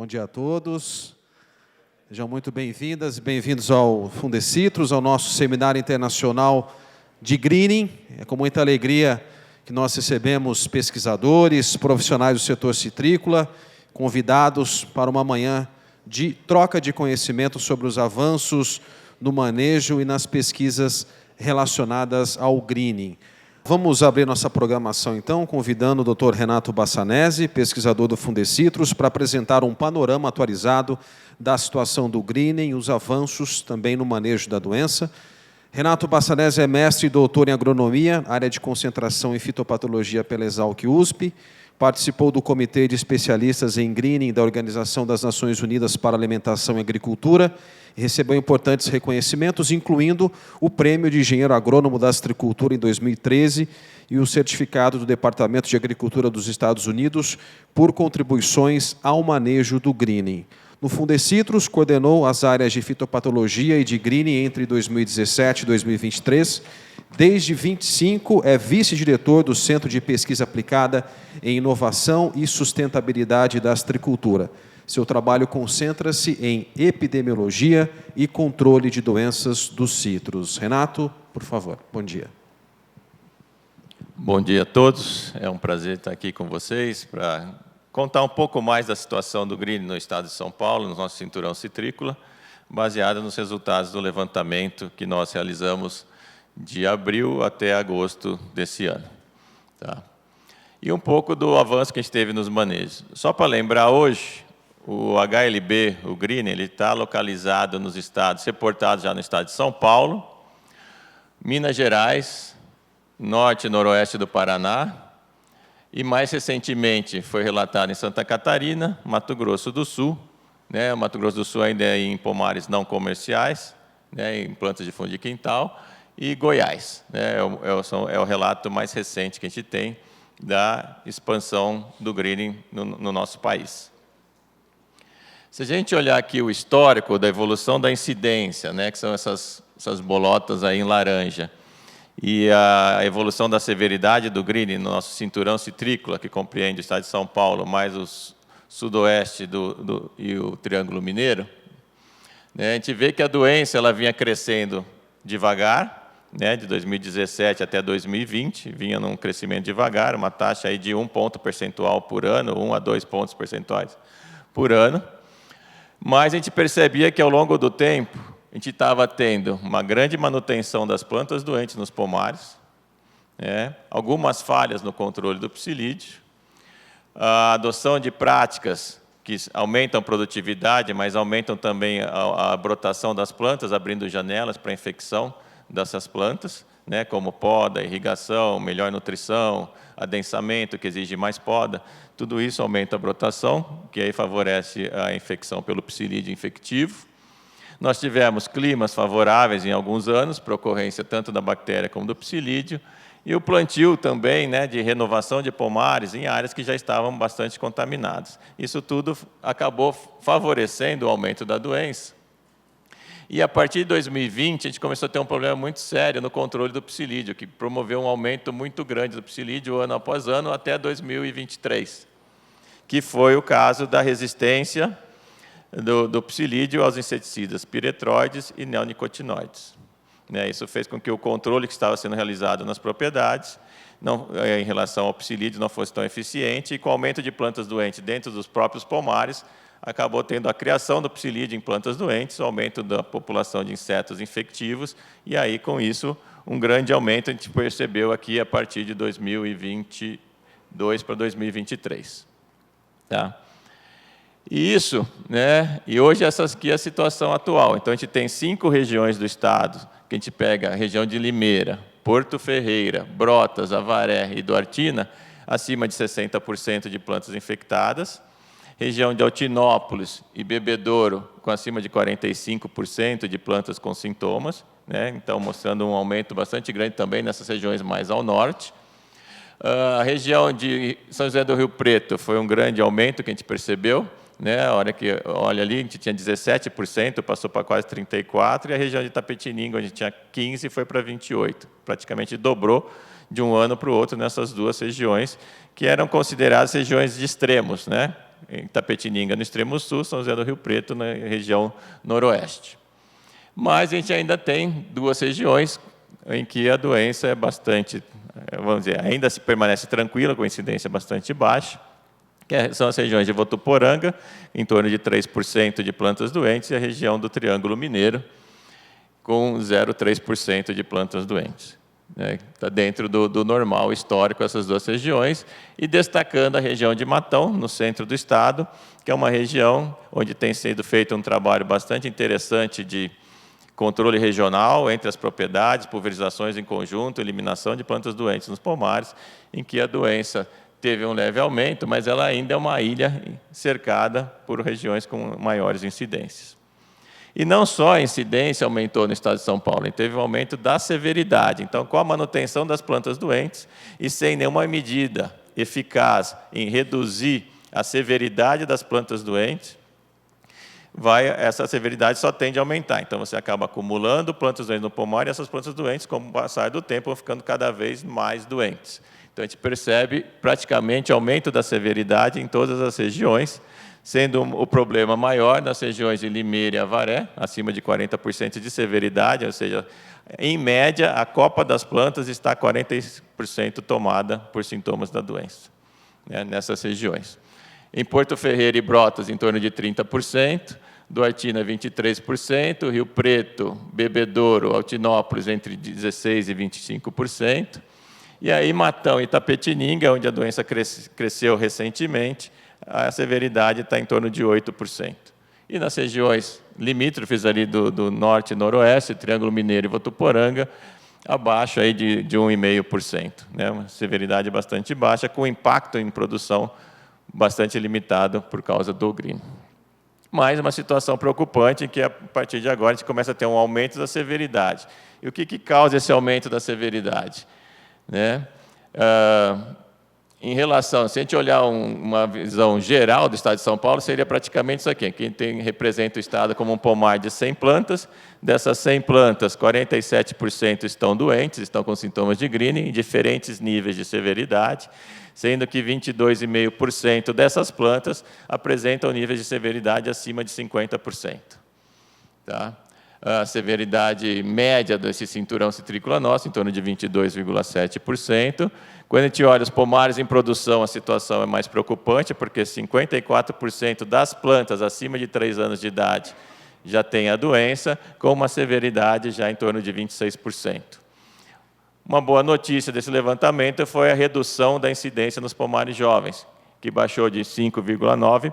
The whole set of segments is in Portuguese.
Bom dia a todos. Sejam muito bem-vindas e bem-vindos ao Fundecitrus, ao nosso Seminário Internacional de Greening. É com muita alegria que nós recebemos pesquisadores, profissionais do setor citrícola, convidados para uma manhã de troca de conhecimento sobre os avanços no manejo e nas pesquisas relacionadas ao greening. Vamos abrir nossa programação, então, convidando o Dr. Renato Bassanese, pesquisador do Fundecitrus, para apresentar um panorama atualizado da situação do greening e os avanços também no manejo da doença. Renato Bassanese é mestre e doutor em agronomia, área de concentração em fitopatologia pela Exalc-USP, participou do Comitê de Especialistas em Greening da Organização das Nações Unidas para Alimentação e Agricultura e recebeu importantes reconhecimentos, incluindo o Prêmio de Engenheiro Agrônomo da Astricultura em 2013 e o certificado do Departamento de Agricultura dos Estados Unidos por contribuições ao manejo do greening. No Fundecitrus, coordenou as áreas de fitopatologia e de greening entre 2017 e 2023. Desde 25, é vice-diretor do Centro de Pesquisa Aplicada em Inovação e Sustentabilidade da Astricultura. Seu trabalho concentra-se em epidemiologia e controle de doenças dos citros. Renato, por favor, bom dia. Bom dia a todos. É um prazer estar aqui com vocês para contar um pouco mais da situação do greening no estado de São Paulo, no nosso cinturão citrícola, baseada nos resultados do levantamento que nós realizamos de abril até agosto desse ano. Tá? E um pouco do avanço que a gente teve nos manejos. Só para lembrar, hoje, o HLB, o greening, ele está localizado nos estados, reportado já no estado de São Paulo, Minas Gerais, norte e noroeste do Paraná, e mais recentemente foi relatado em Santa Catarina, Mato Grosso do Sul, né? O Mato Grosso do Sul ainda é em pomares não comerciais, né? Em plantas de fundo de quintal, e Goiás, né? É o relato mais recente que a gente tem da expansão do greening no nosso país. Se a gente olhar aqui o histórico da evolução da incidência, né? Que são essas bolotas aí em laranja, e a evolução da severidade do greening no nosso cinturão citrícola, que compreende o estado de São Paulo, mais o sudoeste e o Triângulo Mineiro, né? A gente vê que a doença ela vinha crescendo devagar, né, de 2017 até 2020, vinha num crescimento devagar, uma taxa aí de 1 ponto percentual por ano, 1 a 2 pontos percentuais por ano. Mas a gente percebia que, ao longo do tempo, a gente estava tendo uma grande manutenção das plantas doentes nos pomares, né, algumas falhas no controle do psilídeo, a adoção de práticas que aumentam a produtividade, mas aumentam também a brotação das plantas, abrindo janelas para a infecção dessas plantas, né, como poda, irrigação, melhor nutrição, adensamento, que exige mais poda, tudo isso aumenta a brotação, que aí favorece a infecção pelo psilídeo infectivo. Nós tivemos climas favoráveis em alguns anos, para ocorrência tanto da bactéria como do psilídeo, e o plantio também, né, de renovação de pomares em áreas que já estavam bastante contaminadas. Isso tudo acabou favorecendo o aumento da doença. E, a partir de 2020, a gente começou a ter um problema muito sério no controle do psilídeo, que promoveu um aumento muito grande do psilídeo ano após ano até 2023, que foi o caso da resistência do psilídeo aos inseticidas piretroides e neonicotinoides. Isso fez com que o controle que estava sendo realizado nas propriedades, em relação ao psilídeo, não fosse tão eficiente, e com o aumento de plantas doentes dentro dos próprios pomares, acabou tendo a criação do psilídeo em plantas doentes, o aumento da população de insetos infectivos, e aí, com isso, um grande aumento a gente percebeu aqui a partir de 2022 para 2023. Tá? E isso, né? E hoje essa aqui é a situação atual. Então, a gente tem 5 regiões do estado, que a gente pega a região de Limeira, Porto Ferreira, Brotas, Avaré e Duartina, acima de 60% de plantas infectadas, região de Altinópolis e Bebedouro, com acima de 45% de plantas com sintomas, né? Então, mostrando um aumento bastante grande também nessas regiões mais ao norte. A região de São José do Rio Preto foi um grande aumento que a gente percebeu, né? A hora que olha ali, a gente tinha 17%, passou para quase 34%, e a região de Itapetininga, onde tinha 15%, foi para 28%. Praticamente dobrou de um ano para o outro nessas duas regiões, que eram consideradas regiões de extremos, né? em Itapetininga, no extremo sul, São José do Rio Preto, na região noroeste. Mas a gente ainda tem 2 regiões em que a doença é bastante, vamos dizer, ainda se permanece tranquila, com incidência bastante baixa, que são as regiões de Votuporanga, em torno de 3% de plantas doentes, e a região do Triângulo Mineiro, com 0,3% de plantas doentes. Está dentro do normal histórico essas 2 regiões, e destacando a região de Matão, no centro do estado, que é uma região onde tem sido feito um trabalho bastante interessante de controle regional entre as propriedades, pulverizações em conjunto, eliminação de plantas doentes nos pomares, em que a doença teve um leve aumento, mas ela ainda é uma ilha cercada por regiões com maiores incidências. E não só a incidência aumentou no estado de São Paulo, teve um aumento da severidade. Então, com a manutenção das plantas doentes e sem nenhuma medida eficaz em reduzir a severidade das plantas doentes, essa severidade só tende a aumentar. Então, você acaba acumulando plantas doentes no pomar, e essas plantas doentes, com o passar do tempo, vão ficando cada vez mais doentes. Então, a gente percebe praticamente aumento da severidade em todas as regiões, sendo o problema maior nas regiões de Limeira e Avaré, acima de 40% de severidade, ou seja, em média, a copa das plantas está 40% tomada por sintomas da doença, nessas regiões. Em Porto Ferreira e Brotas, em torno de 30%, Duartina, 23%, Rio Preto, Bebedouro, Altinópolis, entre 16% e 25%, e aí Matão e Itapetininga, onde a doença cresceu recentemente, a severidade está em torno de 8%. E nas regiões limítrofes ali do norte e noroeste, Triângulo Mineiro e Votuporanga, abaixo aí de 1,5%. Uma severidade bastante baixa, com impacto em produção bastante limitado por causa do green. Mas uma situação preocupante, em que a partir de agora a gente começa a ter um aumento da severidade. E o que causa esse aumento da severidade? Em relação, se a gente olhar uma visão geral do estado de São Paulo, seria praticamente isso aqui. Quem representa o estado como um pomar de 100 plantas, dessas 100 plantas, 47% estão doentes, estão com sintomas de greening, em diferentes níveis de severidade, sendo que 22,5% dessas plantas apresentam níveis de severidade acima de 50%. Tá? A severidade média desse cinturão citrícola nosso, em torno de 22,7%. Quando a gente olha os pomares em produção, a situação é mais preocupante, porque 54% das plantas acima de 3 anos de idade já têm a doença, com uma severidade já em torno de 26%. Uma boa notícia desse levantamento foi a redução da incidência nos pomares jovens, que baixou de 5,9%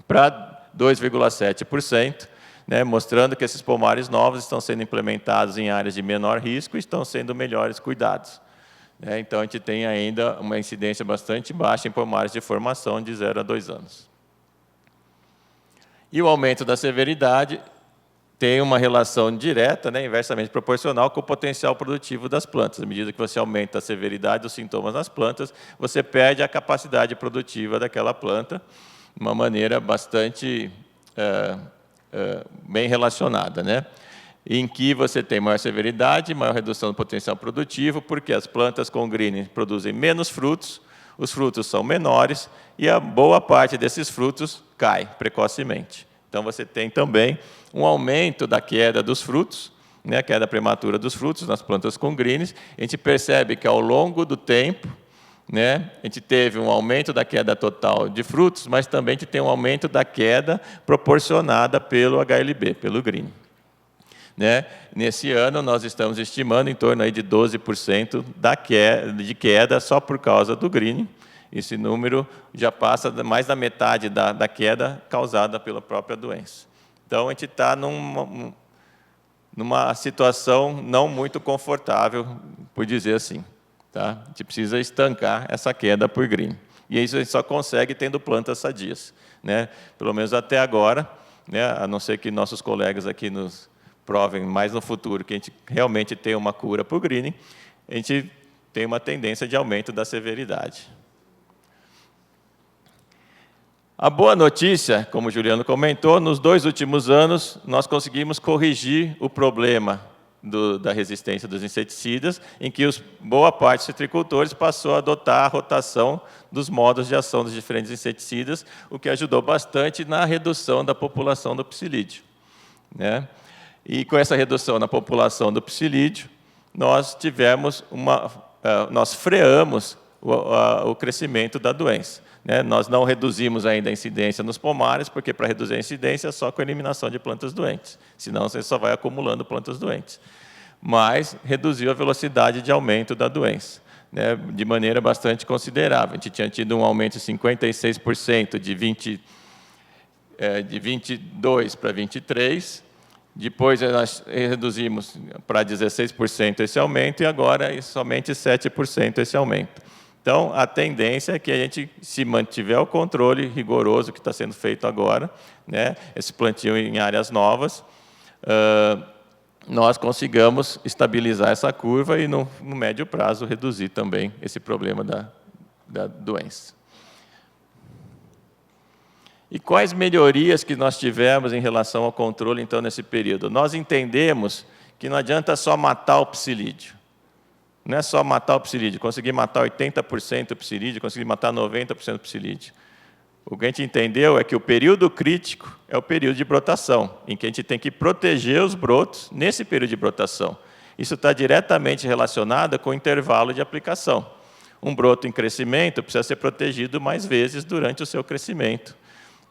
para 2,7%, mostrando que esses pomares novos estão sendo implementados em áreas de menor risco e estão sendo melhores cuidados. Então, a gente tem ainda uma incidência bastante baixa em pomares de formação de 0 a 2 anos. E o aumento da severidade tem uma relação direta, inversamente proporcional, com o potencial produtivo das plantas. À medida que você aumenta a severidade dos sintomas nas plantas, você perde a capacidade produtiva daquela planta, de uma maneira bastante bem relacionada, em que você tem maior severidade, maior redução do potencial produtivo, porque as plantas com greening produzem menos frutos, os frutos são menores, e a boa parte desses frutos cai precocemente. Então, você tem também um aumento da queda dos frutos, a queda prematura dos frutos nas plantas com greens. A gente percebe que, ao longo do tempo, a gente teve um aumento da queda total de frutos, mas também a gente tem um aumento da queda proporcionada pelo HLB, pelo green. Nesse ano, nós estamos estimando em torno aí de 12% de queda só por causa do green. Esse número já passa mais da metade da queda causada pela própria doença. Então, a gente está numa situação não muito confortável, por dizer assim. Tá? A gente precisa estancar essa queda por green. E isso a gente só consegue tendo plantas sadias. Pelo menos até agora, a não ser que nossos colegas aqui nos provem mais no futuro que a gente realmente tem uma cura para o greening, a gente tem uma tendência de aumento da severidade. A boa notícia, como o Juliano comentou, nos 2 últimos anos, nós conseguimos corrigir o problema da resistência dos inseticidas, em que boa parte dos citricultores passou a adotar a rotação dos modos de ação dos diferentes inseticidas, o que ajudou bastante na redução da população do psilídeo, né? E com essa redução na população do psilídeo, nós freamos o crescimento da doença, né? Nós não reduzimos ainda a incidência nos pomares, porque para reduzir a incidência é só com a eliminação de plantas doentes, senão você só vai acumulando plantas doentes. Mas reduziu a velocidade de aumento da doença, né, de maneira bastante considerável. A gente tinha tido um aumento de 56% de 22 para 23, depois nós reduzimos para 16% esse aumento, e agora é somente 7% esse aumento. Então, a tendência é que a gente, se mantiver o controle rigoroso que está sendo feito agora, né, esse plantio em áreas novas, nós consigamos estabilizar essa curva e, no médio prazo, reduzir também esse problema da doença. E quais melhorias que nós tivemos em relação ao controle, então, nesse período? Nós entendemos que não adianta só matar o psilídeo. Não é só matar o psilídeo, conseguir matar 80% do psilídeo, conseguir matar 90% do psilídeo. O que a gente entendeu é que o período crítico é o período de brotação, em que a gente tem que proteger os brotos nesse período de brotação. Isso está diretamente relacionado com o intervalo de aplicação. Um broto em crescimento precisa ser protegido mais vezes durante o seu crescimento,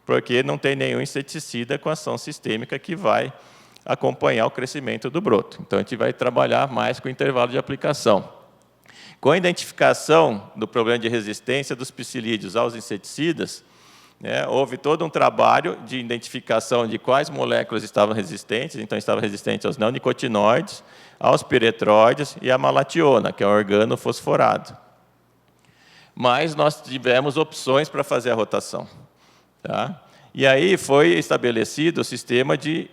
porque não tem nenhum inseticida com ação sistêmica que vai acompanhar o crescimento do broto. Então, a gente vai trabalhar mais com o intervalo de aplicação. Com a identificação do problema de resistência dos psilídeos aos inseticidas, né, houve todo um trabalho de identificação de quais moléculas estavam resistentes. Então, estava resistente aos neonicotinoides, aos piretróides e à malationa, que é um organo fosforado. Mas nós tivemos opções para fazer a rotação, tá? E aí foi estabelecido o sistema de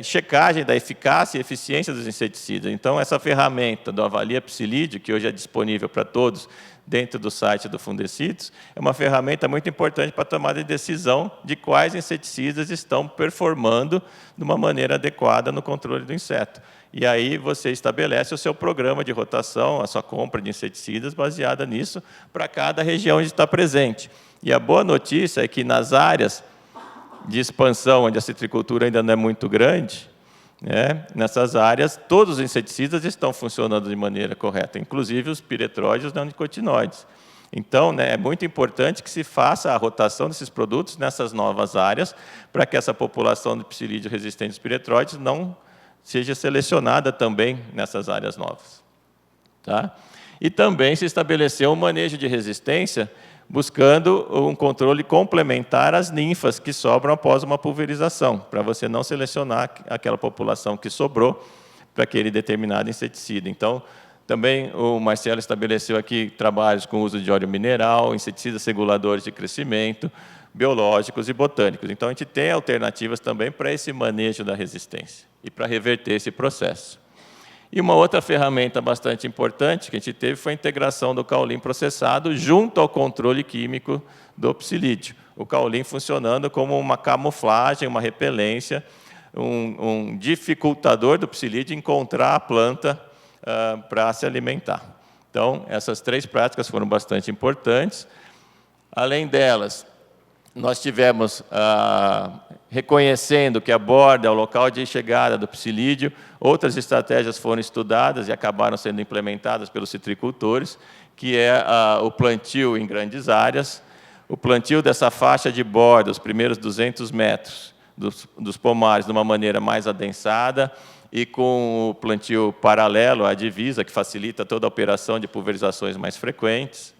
checagem da eficácia e eficiência dos inseticidas. Então, essa ferramenta do Avalia Psilídeo, que hoje é disponível para todos dentro do site do Fundecitos, é uma ferramenta muito importante para tomar a decisão de quais inseticidas estão performando de uma maneira adequada no controle do inseto. E aí você estabelece o seu programa de rotação, a sua compra de inseticidas baseada nisso, para cada região onde está presente. E a boa notícia é que nas áreas de expansão, onde a citricultura ainda não é muito grande, né, nessas áreas, todos os inseticidas estão funcionando de maneira correta, inclusive os piretróides e os neonicotinoides. Então, né, é muito importante que se faça a rotação desses produtos nessas novas áreas, para que essa população de psilídeo resistente aos piretróides não seja selecionada também nessas áreas novas, tá? E também se estabeleceu um manejo de resistência, buscando um controle complementar às ninfas que sobram após uma pulverização, para você não selecionar aquela população que sobrou para aquele determinado inseticida. Então, também o Marcelo estabeleceu aqui trabalhos com uso de óleo mineral, inseticidas reguladores de crescimento, biológicos e botânicos. Então, a gente tem alternativas também para esse manejo da resistência e para reverter esse processo. E uma outra ferramenta bastante importante que a gente teve foi a integração do caulim processado junto ao controle químico do psilídeo. O caulim funcionando como uma camuflagem, uma repelência, um dificultador do psilídeo encontrar a planta para se alimentar. Então, essas três práticas foram bastante importantes. Além delas, nós tivemos, reconhecendo que a borda é o local de chegada do psilídeo, outras estratégias foram estudadas e acabaram sendo implementadas pelos citricultores, que é o plantio em grandes áreas, o plantio dessa faixa de borda, os primeiros 200 metros dos pomares, de uma maneira mais adensada, e com o plantio paralelo à divisa, que facilita toda a operação de pulverizações mais frequentes,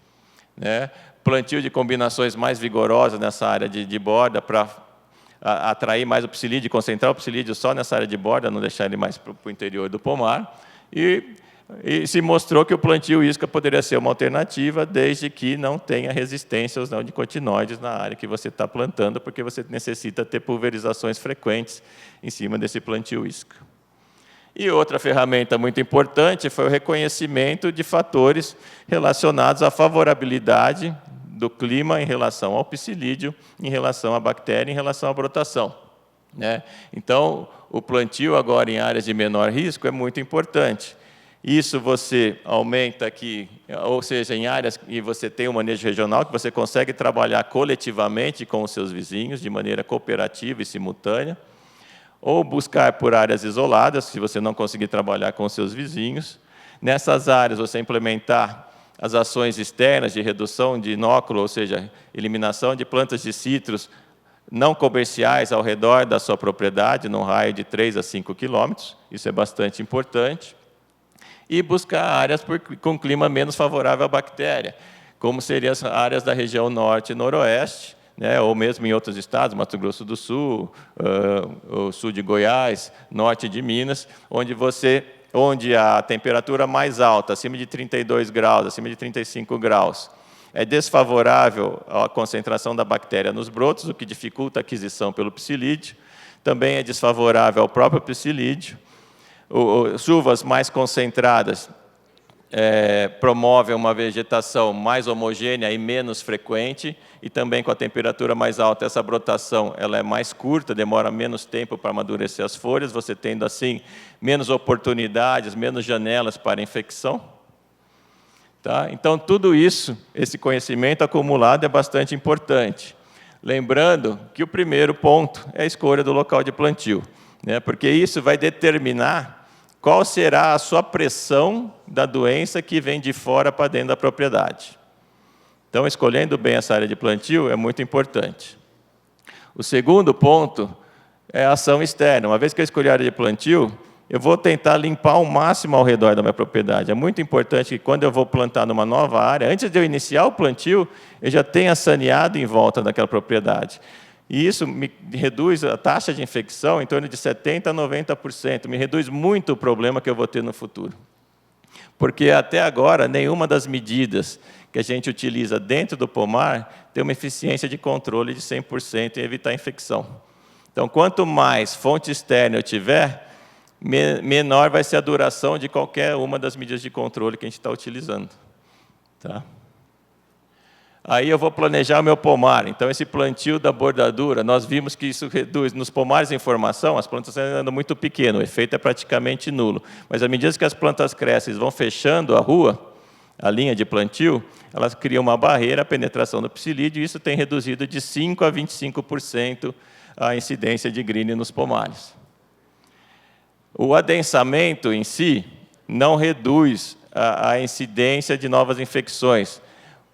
né? Plantio de combinações mais vigorosas nessa área de borda para atrair mais o psilídeo, concentrar o psilídeo só nessa área de borda, não deixar ele mais para o interior do pomar. E se mostrou que o plantio isca poderia ser uma alternativa, desde que não tenha resistência aos neonicotinoides na área que você está plantando, porque você necessita ter pulverizações frequentes em cima desse plantio isca. E outra ferramenta muito importante foi o reconhecimento de fatores relacionados à favorabilidade do clima em relação ao psilídeo, em relação à bactéria, em relação à brotação. né? Então, o plantio agora em áreas de menor risco é muito importante. Isso você aumenta aqui, ou seja, em áreas que você tem um manejo regional, que você consegue trabalhar coletivamente com os seus vizinhos, de maneira cooperativa e simultânea, ou buscar por áreas isoladas, se você não conseguir trabalhar com os seus vizinhos. Nessas áreas, você implementar as ações externas de redução de inóculo, ou seja, eliminação de plantas de citros não comerciais ao redor da sua propriedade, num raio de 3 a 5 quilômetros, isso é bastante importante. E buscar áreas com clima menos favorável à bactéria, como seriam as áreas da região norte e noroeste, né, ou mesmo em outros estados, Mato Grosso do Sul, o sul de Goiás, norte de Minas, onde a temperatura mais alta, acima de 32 graus, acima de 35 graus, é desfavorável à concentração da bactéria nos brotos, o que dificulta a aquisição pelo psilídeo, também é desfavorável ao próprio psilídeo. Chuvas mais concentradas promovem uma vegetação mais homogênea e menos frequente, e também com a temperatura mais alta, essa brotação ela é mais curta, demora menos tempo para amadurecer as folhas, você tendo, assim, menos oportunidades, menos janelas para infecção. Tá? Então, tudo isso, esse conhecimento acumulado é bastante importante. Lembrando que o primeiro ponto é a escolha do local de plantio, né? Porque isso vai determinar qual será a sua pressão da doença que vem de fora para dentro da propriedade. Então, escolhendo bem essa área de plantio é muito importante. O segundo ponto é a ação externa. Uma vez que eu escolhi a área de plantio, eu vou tentar limpar o máximo ao redor da minha propriedade. É muito importante que, quando eu vou plantar numa nova área, antes de eu iniciar o plantio, eu já tenha saneado em volta daquela propriedade. E isso me reduz a taxa de infecção em torno de 70% a 90%. Me reduz muito o problema que eu vou ter no futuro. Porque, até agora, nenhuma das medidas que a gente utiliza dentro do pomar tem uma eficiência de controle de 100% em evitar a infecção. Então, quanto mais fonte externa eu tiver, menor vai ser a duração de qualquer uma das medidas de controle que a gente está utilizando. Tá? Aí eu vou planejar o meu pomar. Então, esse plantio da bordadura, nós vimos que isso reduz. Nos pomares em formação, as plantas andam muito pequenas, o efeito é praticamente nulo. Mas, à medida que as plantas crescem, vão fechando a rua, a linha de plantio, elas criam uma barreira à penetração do psilídeo, e isso tem reduzido de 5% a 25% a incidência de greening nos pomares. O adensamento em si não reduz a incidência de novas infecções,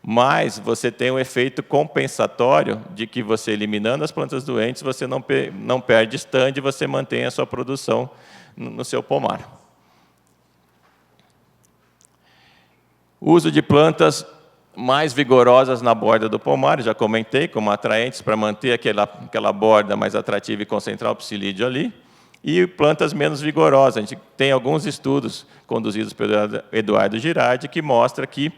mas você tem um efeito compensatório de que você, eliminando as plantas doentes, você não perde stand e você mantém a sua produção no seu pomar. O uso de plantas mais vigorosas na borda do pomar, já comentei, como atraentes para manter aquela borda mais atrativa e concentrar o psilídeo ali. E plantas menos vigorosas. A gente tem alguns estudos conduzidos pelo Eduardo Girardi que mostram que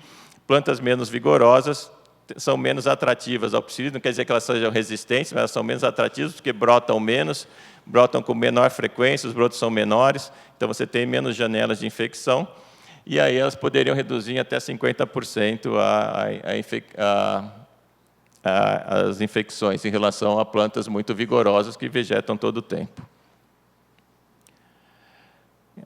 plantas menos vigorosas são menos atrativas ao psilídeo. Não quer dizer que elas sejam resistentes, mas elas são menos atrativas porque brotam menos, brotam com menor frequência, os brotos são menores, então você tem menos janelas de infecção, e aí elas poderiam reduzir em até 50% as infecções em relação a plantas muito vigorosas que vegetam todo o tempo.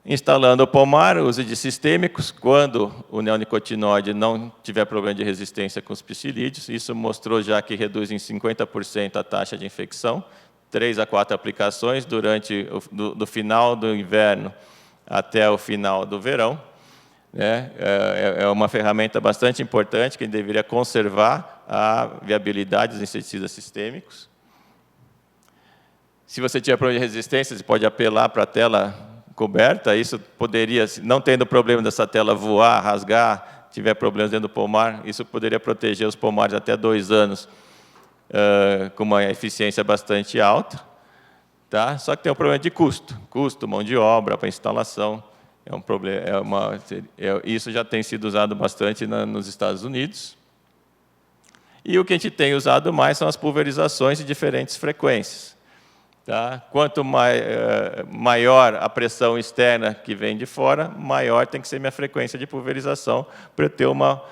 Instalando o pomar, uso de sistêmicos, quando o neonicotinoide não tiver problema de resistência com os psilídeos. Isso mostrou já que reduz em 50% a taxa de infecção, 3 a 4 aplicações durante do final do inverno até o final do verão. É uma ferramenta bastante importante que deveria conservar a viabilidade dos inseticidas sistêmicos. Se você tiver problema de resistência, você pode apelar para a tela coberta, isso poderia, não tendo problema dessa tela voar, rasgar, tiver problemas dentro do pomar, isso poderia proteger os pomares até 2 anos, com uma eficiência bastante alta. Tá? Só que tem um problema de custo, mão de obra para instalação, é um problema, isso já tem sido usado bastante nos Estados Unidos. E o que a gente tem usado mais são as pulverizações de diferentes frequências. Tá? Quanto maior a pressão externa que vem de fora, maior tem que ser minha frequência de pulverização para eu ter uma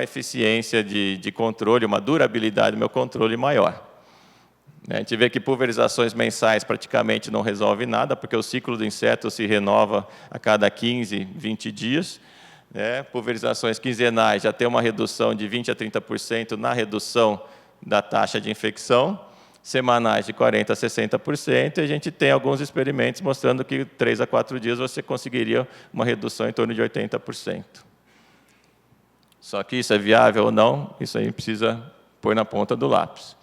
eficiência de controle, uma durabilidade do meu controle maior. A gente vê que pulverizações mensais praticamente não resolve nada, porque o ciclo do inseto se renova a cada 15, 20 dias. Pulverizações quinzenais já tem uma redução de 20% a 30% na redução da taxa de infecção, semanais de 40% a 60%, e a gente tem alguns experimentos mostrando que 3 a 4 dias você conseguiria uma redução em torno de 80%. Só que isso é viável ou não, isso aí precisa pôr na ponta do lápis.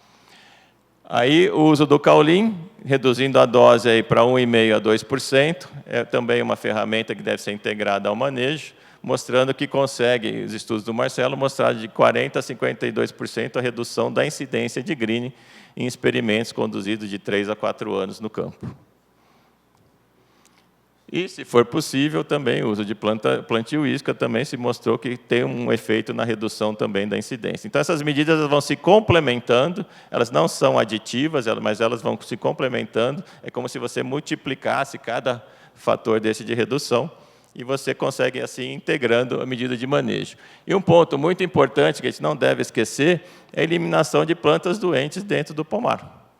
Aí, o uso do Caulin, reduzindo a dose para 1,5% a 2%, é também uma ferramenta que deve ser integrada ao manejo, mostrando que consegue, os estudos do Marcelo mostraram de 40% a 52% a redução da incidência de greening em experimentos conduzidos de 3 a 4 anos no campo. E, se for possível, também o uso de plantio isca também se mostrou que tem um efeito na redução também da incidência. Então, essas medidas vão se complementando, elas não são aditivas, mas elas vão se complementando, é como se você multiplicasse cada fator desse de redução, e você consegue, assim, integrando a medida de manejo. E um ponto muito importante que a gente não deve esquecer é a eliminação de plantas doentes dentro do pomar.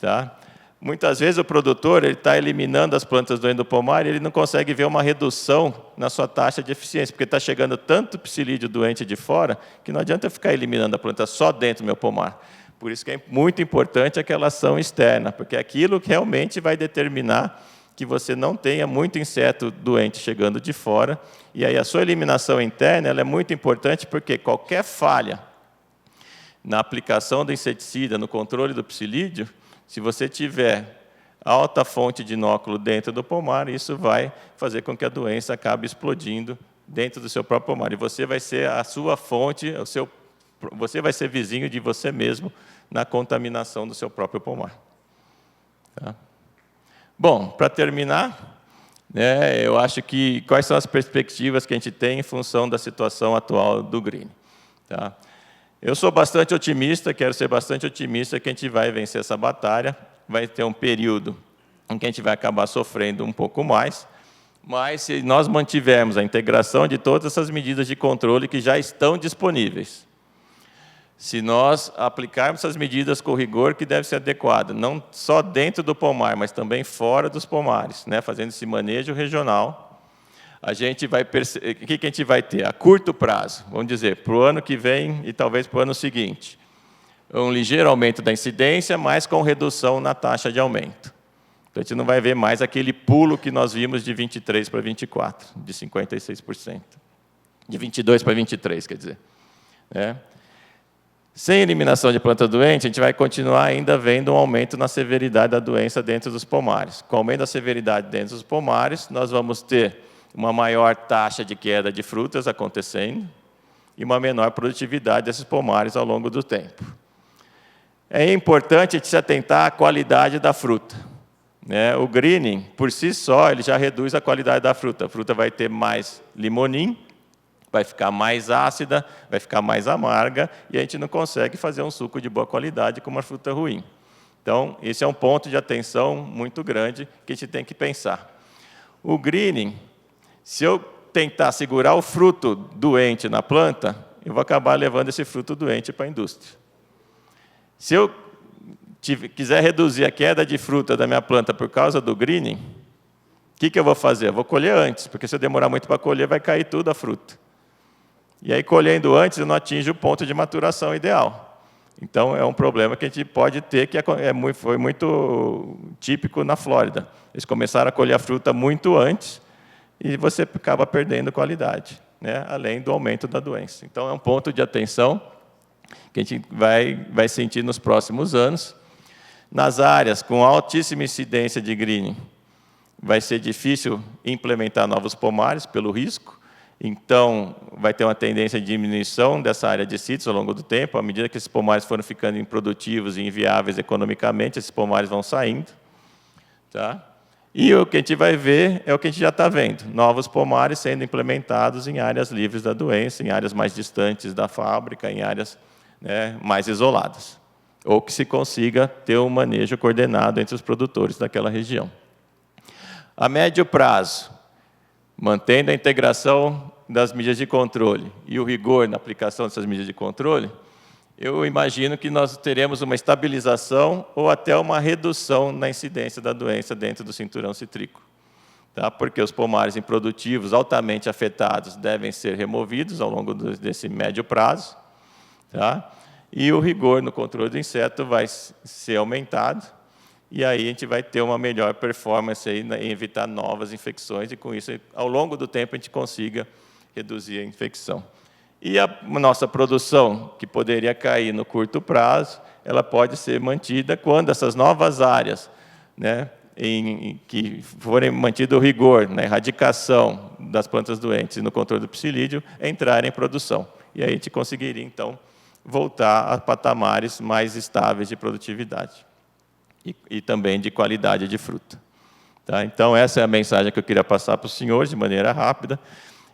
Tá? Muitas vezes o produtor está eliminando as plantas doentes do pomar e ele não consegue ver uma redução na sua taxa de eficiência, porque está chegando tanto psilídeo doente de fora que não adianta eu ficar eliminando a planta só dentro do meu pomar. Por isso que é muito importante aquela ação externa, porque é aquilo que realmente vai determinar que você não tenha muito inseto doente chegando de fora. E aí a sua eliminação interna ela é muito importante, porque qualquer falha na aplicação do inseticida, no controle do psilídeo, se você tiver alta fonte de inóculo dentro do pomar, isso vai fazer com que a doença acabe explodindo dentro do seu próprio pomar. E você vai ser a sua fonte, você vai ser vizinho de você mesmo na contaminação do seu próprio pomar. Tá? Bom, para terminar, eu acho que quais são as perspectivas que a gente tem em função da situação atual do greening. Tá? Eu sou bastante otimista, quero ser bastante otimista que a gente vai vencer essa batalha, vai ter um período em que a gente vai acabar sofrendo um pouco mais, mas se nós mantivermos a integração de todas essas medidas de controle que já estão disponíveis, se nós aplicarmos essas medidas com rigor que deve ser adequado, não só dentro do pomar, mas também fora dos pomares, fazendo esse manejo regional, a gente vai perceber, o que a gente vai ter? A curto prazo, vamos dizer, para o ano que vem e talvez para o ano seguinte, um ligeiro aumento da incidência, mas com redução na taxa de aumento. Então, a gente não vai ver mais aquele pulo que nós vimos de 23 para 24, de 56%. De 22 para 23, quer dizer. Sem eliminação de planta doente, a gente vai continuar ainda vendo um aumento na severidade da doença dentro dos pomares. Com o aumento da severidade dentro dos pomares, nós vamos ter uma maior taxa de queda de frutas acontecendo e uma menor produtividade desses pomares ao longo do tempo. É importante a gente se atentar à qualidade da fruta. O greening, por si só, ele já reduz a qualidade da fruta. A fruta vai ter mais limonim, vai ficar mais ácida, vai ficar mais amarga, e a gente não consegue fazer um suco de boa qualidade com uma fruta ruim. Então, esse é um ponto de atenção muito grande que a gente tem que pensar. O greening, se eu tentar segurar o fruto doente na planta, eu vou acabar levando esse fruto doente para a indústria. Se eu quiser reduzir a queda de fruta da minha planta por causa do greening, o que eu vou fazer? Eu vou colher antes, porque se eu demorar muito para colher, vai cair tudo a fruta. E aí, colhendo antes, eu não atinjo o ponto de maturação ideal. Então, é um problema que a gente pode ter, que foi muito típico na Flórida. Eles começaram a colher a fruta muito antes, e você acaba perdendo qualidade, além do aumento da doença. Então, é um ponto de atenção que a gente vai sentir nos próximos anos. Nas áreas com altíssima incidência de greening, vai ser difícil implementar novos pomares pelo risco, então vai ter uma tendência de diminuição dessa área de sítios ao longo do tempo. À medida que esses pomares foram ficando improdutivos e inviáveis economicamente, esses pomares vão saindo. Tá? E o que a gente vai ver é o que a gente já está vendo, novos pomares sendo implementados em áreas livres da doença, em áreas mais distantes da fábrica, em áreas mais isoladas, ou que se consiga ter um manejo coordenado entre os produtores daquela região. A médio prazo, mantendo a integração das medidas de controle e o rigor na aplicação dessas medidas de controle, eu imagino que nós teremos uma estabilização ou até uma redução na incidência da doença dentro do cinturão citrícola. Tá? Porque os pomares improdutivos altamente afetados devem ser removidos ao longo desse médio prazo. Tá? E o rigor no controle do inseto vai ser aumentado, e aí a gente vai ter uma melhor performance aí em evitar novas infecções, e com isso, ao longo do tempo, a gente consiga reduzir a infecção. E a nossa produção, que poderia cair no curto prazo, ela pode ser mantida quando essas novas áreas, né, que forem mantido o rigor na erradicação das plantas doentes e no controle do psilídeo, entrarem em produção. E aí a gente conseguiria, então, voltar a patamares mais estáveis de produtividade e também de qualidade de fruta. Tá? Então, essa é a mensagem que eu queria passar para os senhores, de maneira rápida.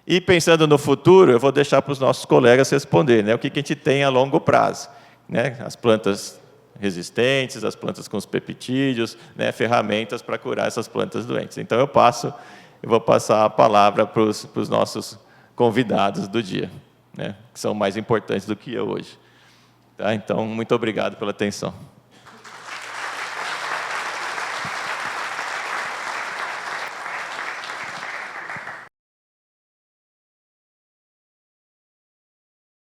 E, pensando no futuro, eu vou deixar para os nossos colegas responder, né, o que a gente tem a longo prazo. Né, as plantas resistentes, as plantas com os peptídeos, né, ferramentas para curar essas plantas doentes. Então, eu vou passar a palavra para os nossos convidados do dia, né, que são mais importantes do que eu hoje. Tá? Então, muito obrigado pela atenção.